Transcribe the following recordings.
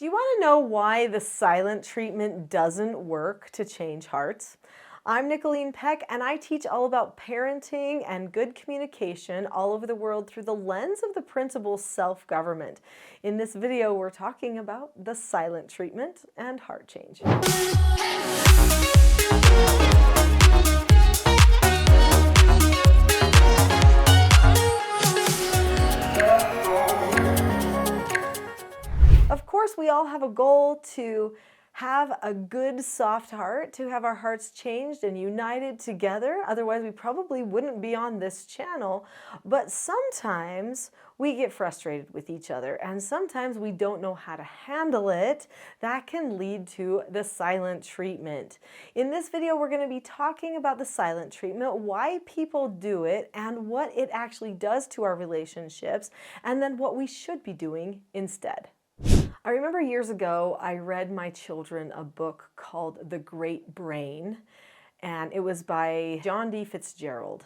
Do you want to know why the silent treatment doesn't work to change hearts? I'm Nicholeen Peck, and I teach all about parenting and good communication all over the world through the lens of the principle self-government. In this video, we're talking about the silent treatment and heart change. Of course, we all have a goal to have a good, soft heart, to have our hearts changed and united together. Otherwise, we probably wouldn't be on this channel. But sometimes we get frustrated with each other, and sometimes we don't know how to handle it. That can lead to the silent treatment. In this video, we're going to be talking about the silent treatment, why people do it, and what it actually does to our relationships, and then what we should be doing instead. I remember years ago, I read my children a book called The Great Brain, and it was by John D. Fitzgerald.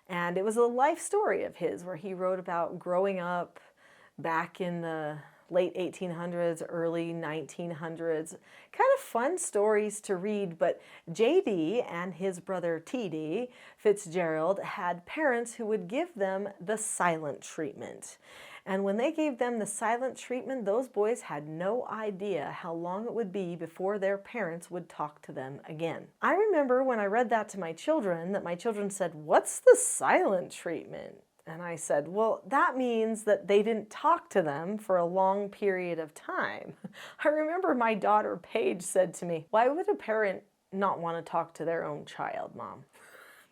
And it was a life story of his where he wrote about growing up back in the late 1800s, early 1900s. Kind of fun stories to read, but J.D. and his brother T.D. Fitzgerald had parents who would give them the silent treatment. And when they gave them the silent treatment, those boys had no idea how long it would be before their parents would talk to them again. I remember when I read that to my children, that my children said, "What's the silent treatment?" And I said, well, that means that they didn't talk to them for a long period of time. I remember my daughter Paige said to me, "Why would a parent not want to talk to their own child, Mom?"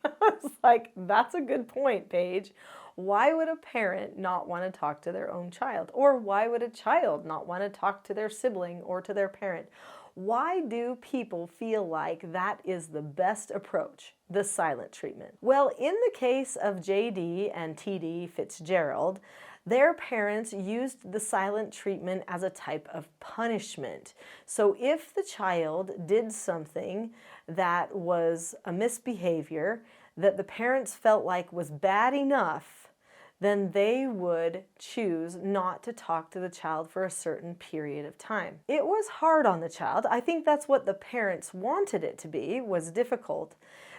I was like, that's a good point, Paige. Why would a parent not want to talk to their own child? Or why would a child not want to talk to their sibling or to their parent? Why do people feel like that is the best approach, the silent treatment? Well, in the case of J.D. and T.D. Fitzgerald, their parents used the silent treatment as a type of punishment. So if the child did something that was a misbehavior that the parents felt like was bad enough, then they would choose not to talk to the child for a certain period of time. It was hard on the child. I think that's what the parents wanted it to be, was difficult.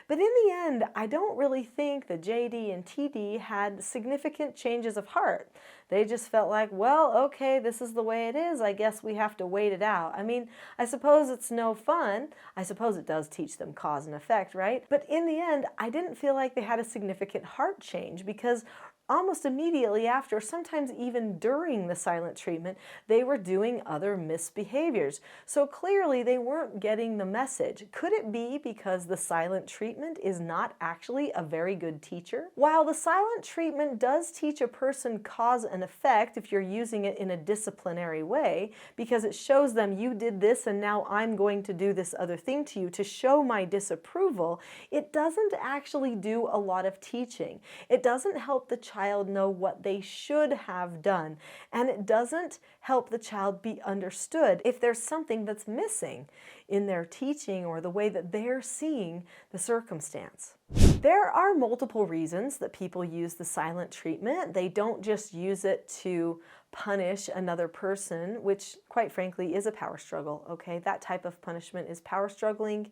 But in the end, I don't really think that J.D. and T.D. had significant changes of heart. They just felt like, well, okay, this is the way it is. I guess we have to wait it out. I mean, I suppose it's no fun. I suppose it does teach them cause and effect, right? But in the end, I didn't feel like they had a significant heart change because almost immediately after, sometimes even during the silent treatment, they were doing other misbehaviors. So clearly they weren't getting the message. Could it be because the silent treatment is not actually a very good teacher? While the silent treatment does teach a person cause and effect if you're using it in a disciplinary way, because it shows them you did this and now I'm going to do this other thing to you to show my disapproval, it doesn't actually do a lot of teaching. It doesn't help the child know what they should have done, and it doesn't help the child be understood if there's something that's missing in their teaching or the way that they're seeing the circumstance. There are multiple reasons that people use the silent treatment. They don't just use it to punish another person, which quite frankly is a power struggle, okay? That type of punishment is power struggling,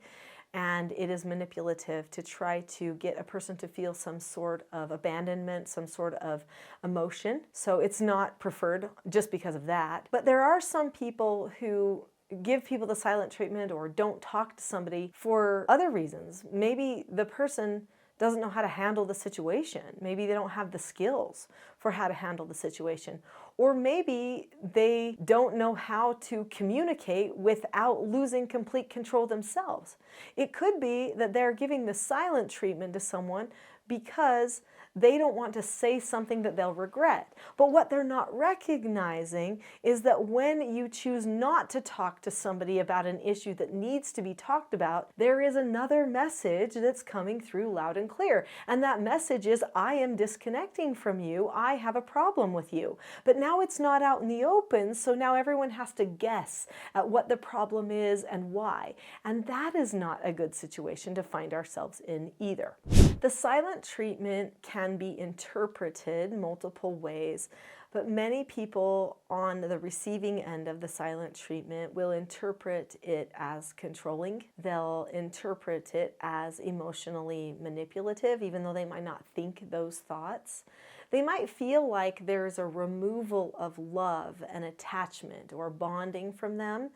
and it is manipulative to try to get a person to feel some sort of abandonment, some sort of emotion. So it's not preferred just because of that. But there are some people who give people the silent treatment or don't talk to somebody for other reasons. Maybe the person doesn't know how to handle the situation. Maybe they don't have the skills for how to handle the situation. Or maybe they don't know how to communicate without losing complete control themselves. It could be that they're giving the silent treatment to someone because they don't want to say something that they'll regret. But what they're not recognizing is that when you choose not to talk to somebody about an issue that needs to be talked about, there is another message that's coming through loud and clear. And that message is, I am disconnecting from you. I have a problem with you. But now it's not out in the open, so now everyone has to guess at what the problem is and why. And that is not a good situation to find ourselves in either. The silent treatment can be interpreted multiple ways, but many people on the receiving end of the silent treatment will interpret it as controlling. They'll interpret it as emotionally manipulative, even though they might not think those thoughts. They might feel like there's a removal of love and attachment or bonding from them,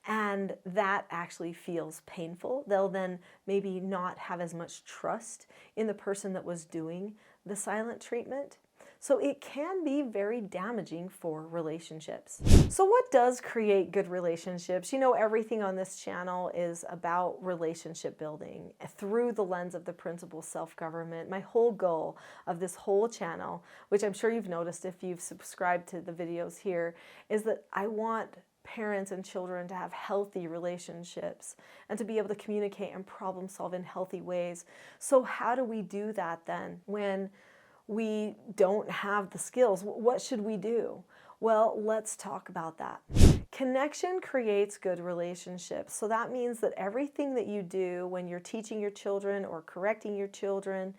and that actually feels painful. They'll then maybe not have as much trust in the person that was doing the silent treatment. So it can be very damaging for relationships. So what does create good relationships? You know, everything on this channel is about relationship building through the lens of the principle self-government. My whole goal of this whole channel, which I'm sure you've noticed if you've subscribed to the videos here, is that I want parents and children to have healthy relationships and to be able to communicate and problem solve in healthy ways. So how do we do that then when we don't have the skills? What should we do? Well, let's talk about that. Connection creates good relationships. So that means that everything that you do when you're teaching your children or correcting your children,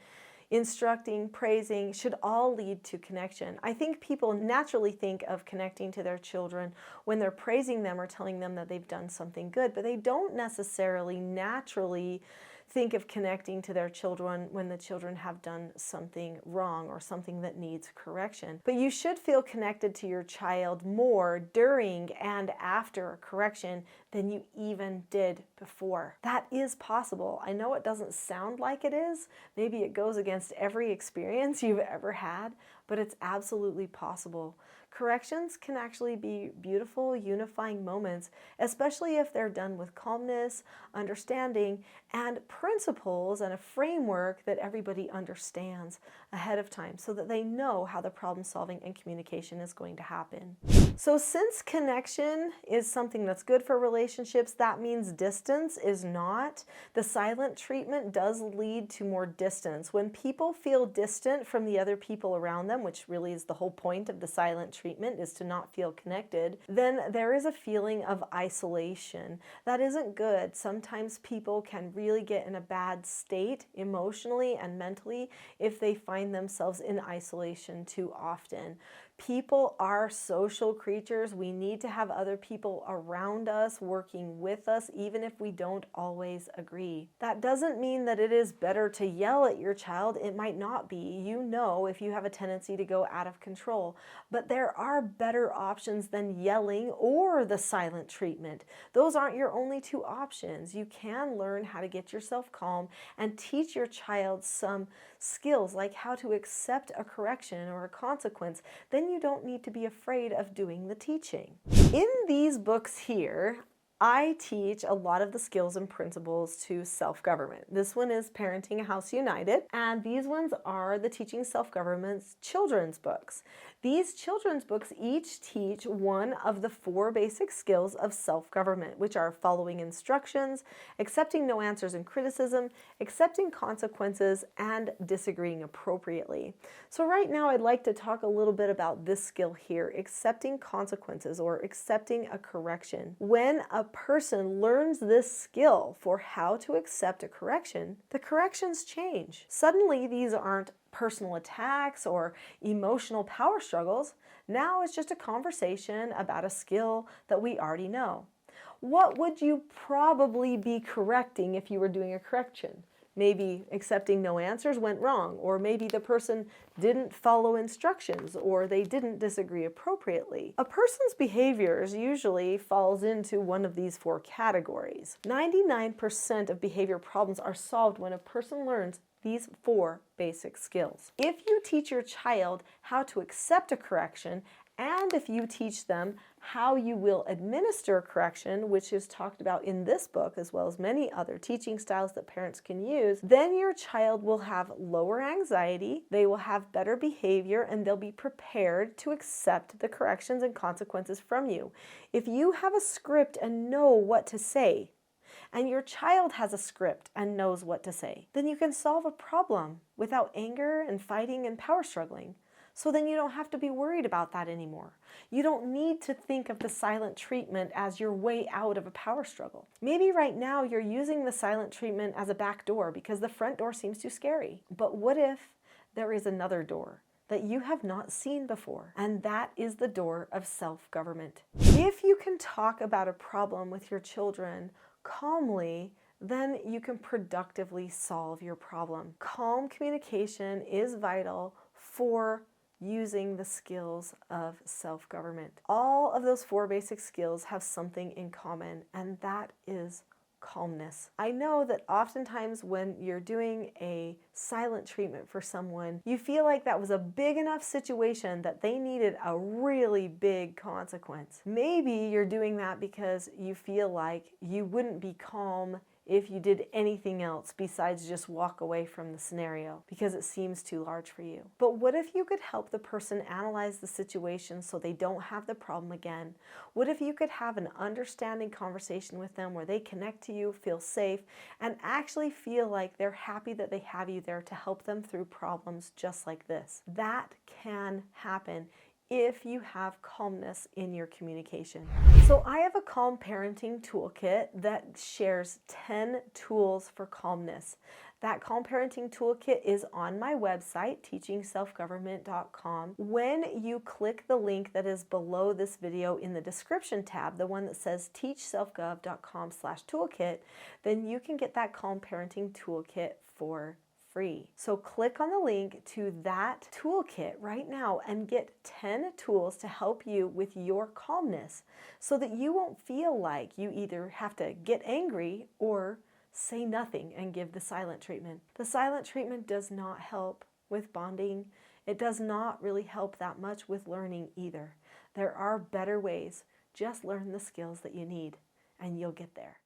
instructing, praising, should all lead to connection. I think people naturally think of connecting to their children when they're praising them or telling them that they've done something good, but they don't necessarily naturally think of connecting to their children when the children have done something wrong or something that needs correction. But you should feel connected to your child more during and after correction than you even did before. That is possible. I know it doesn't sound like it is. Maybe it goes against every experience you've ever had, but it's absolutely possible. Corrections can actually be beautiful, unifying moments, especially if they're done with calmness, understanding, and principles and a framework that everybody understands ahead of time so that they know how the problem solving and communication is going to happen. So since connection is something that's good for relationships, that means distance is not. The silent treatment does lead to more distance. When people feel distant from the other people around them, which really is the whole point of the silent treatment, is to not feel connected, then there is a feeling of isolation. That isn't good. Sometimes people can really get in a bad state emotionally and mentally if they find themselves in isolation too often. People are social creatures. We need to have other people around us, working with us, even if we don't always agree. That doesn't mean that it is better to yell at your child. It might not be. You know if you have a tendency to go out of control. But there are better options than yelling or the silent treatment. Those aren't your only two options. You can learn how to get yourself calm and teach your child some skills like how to accept a correction or a consequence. Then you don't need to be afraid of doing the teaching. In these books here, I teach a lot of the skills and principles to self-government. This one is Parenting a House United, and these ones are the Teaching Self-Government's children's books. These children's books each teach one of the 4 basic skills of self-government, which are following instructions, accepting no answers and criticism, accepting consequences, and disagreeing appropriately. So right now I'd like to talk a little bit about this skill here, accepting consequences or accepting a correction. When a person learns this skill for how to accept a correction, the corrections change. Suddenly these aren't personal attacks or emotional power struggles. Now it's just a conversation about a skill that we already know. What would you probably be correcting if you were doing a correction? Maybe accepting no answers went wrong, or maybe the person didn't follow instructions, or they didn't disagree appropriately. A person's behaviors usually falls into one of these 4 categories. 99% of behavior problems are solved when a person learns these 4 basic skills. If you teach your child how to accept a correction, and if you teach them how you will administer correction, which is talked about in this book, as well as many other teaching styles that parents can use, then your child will have lower anxiety, they will have better behavior, and they'll be prepared to accept the corrections and consequences from you. If you have a script and know what to say, and your child has a script and knows what to say, then you can solve a problem without anger and fighting and power struggling. So then you don't have to be worried about that anymore. You don't need to think of the silent treatment as your way out of a power struggle. Maybe right now you're using the silent treatment as a back door because the front door seems too scary. But what if there is another door that you have not seen before? And that is the door of self-government. If you can talk about a problem with your children calmly, then you can productively solve your problem. Calm communication is vital for using the skills of self-government. All of those 4 basic skills have something in common, and that is calmness. I know that oftentimes when you're doing a silent treatment for someone, you feel like that was a big enough situation that they needed a really big consequence. Maybe you're doing that because you feel like you wouldn't be calm if you did anything else besides just walk away from the scenario because it seems too large for you. But what if you could help the person analyze the situation so they don't have the problem again? What if you could have an understanding conversation with them where they connect to you, feel safe, and actually feel like they're happy that they have you there to help them through problems just like this? That can happen if you have calmness in your communication. So I have a calm parenting toolkit that shares 10 tools for calmness. That Calm Parenting Toolkit is on my website, teachingselfgovernment.com. When you click the link that is below this video in the description tab, the one that says teachselfgov.com/toolkit, then you can get that Calm Parenting Toolkit for free. So click on the link to that toolkit right now and get 10 tools to help you with your calmness so that you won't feel like you either have to get angry or say nothing and give the silent treatment. The silent treatment does not help with bonding. It does not really help that much with learning either. There are better ways. Just learn the skills that you need and you'll get there.